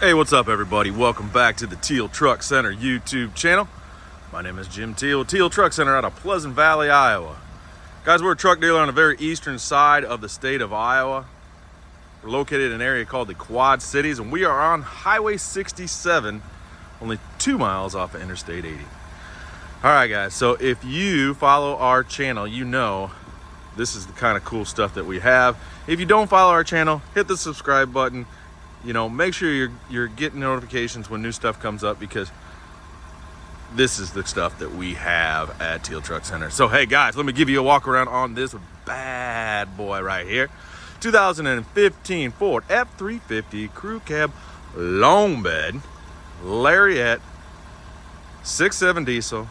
Hey, what's up everybody? Welcome back to the Teal Truck Center YouTube channel. My name is Jim Teal, Teal Truck Center out of Pleasant Valley, Iowa. Guys, we're a truck dealer on the very eastern side of the state of Iowa. We're located in an area called the Quad Cities, and we are on Highway 67, only 2 miles off of Interstate 80. All right, guys, so if you follow our channel, you know this is the kind of cool stuff that we have. If you don't follow our channel, hit the subscribe button. You know, make sure you're getting notifications when new stuff comes up, because this is the stuff that we have at Teal Truck Center. So hey guys, let me give you a walk around on this bad boy right here. 2015 Ford F350 crew cab long bed Lariat 6.7 diesel,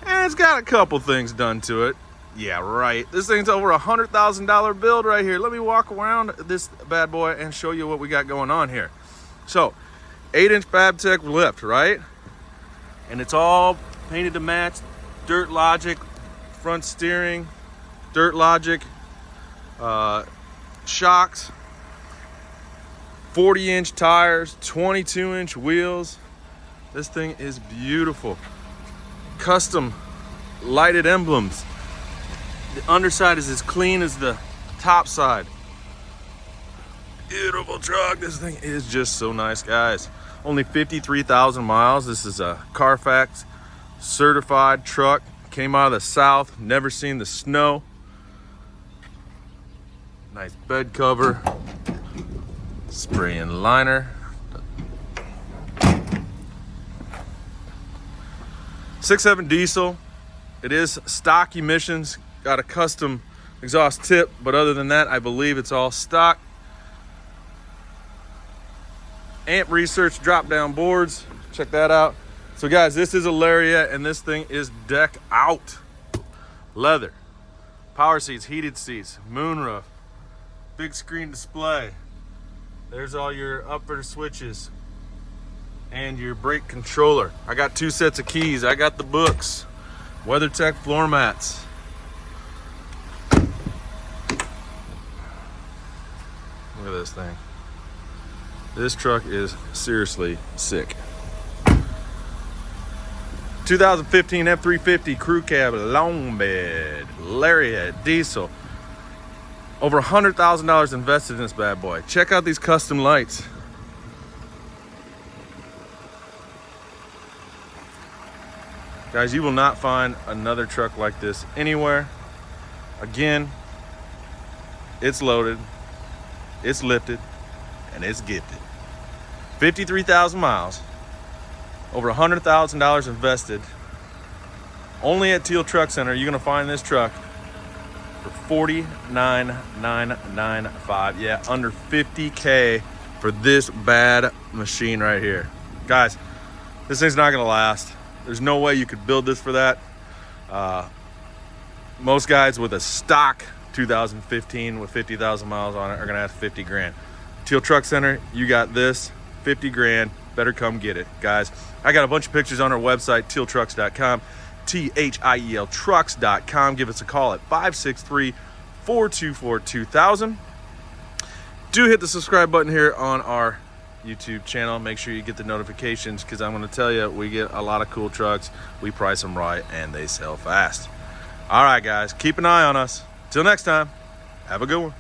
and it's got a couple things done to it. Yeah, right. This thing's over $100,000 build right here. Let me walk around this bad boy and show you what we got going on here. So, 8-inch Fabtech lift, right? And it's all painted to match. Dirt Logic, front steering, Dirt Logic, shocks, 40-inch tires, 22-inch wheels. This thing is beautiful. Custom lighted emblems. The underside is as clean as the top side. Beautiful truck. This thing is just so nice, guys. Only 53,000 miles. This is a Carfax certified truck. Came out of the south, never seen the snow. Nice bed cover. Spray and liner. 6.7 diesel. It is stock emissions. Got a custom exhaust tip, but other than that, I believe it's all stock. Amp Research drop down boards, check that out. So guys, this is a Lariat, and this thing is decked out. Leather, power seats, heated seats, moonroof, big screen display. There's all your upper switches and your brake controller. I got 2 sets of keys. I got the books, WeatherTech floor mats. Look at this thing. This truck is seriously sick. 2015 F350 crew cab long bed Lariat diesel. Over $100,000 invested in this bad boy. Check out these custom lights. Guys, you will not find another truck like this anywhere. Again, it's loaded, it's lifted, and it's gifted. 53,000 miles, over $100,000 invested. Only at Teal Truck Center, you're gonna find this truck for $49,995. Yeah, under $50K for this bad machine right here. Guys, this thing's not gonna last. There's no way you could build this for that. Most guys with a stock 2015 with 50,000 miles on it are gonna have 50 grand. Teal Truck Center, you got this, 50 grand, better come get it. Guys, I got a bunch of pictures on our website, tealtrucks.com, THIEL trucks.com. Give us a call at 563-424-2000. Do hit the subscribe button here on our YouTube channel. Make sure you get the notifications, because I'm going to tell you, we get a lot of cool trucks. We price them right, and they sell fast. All right, guys, keep an eye on us. Till next time, have a good one.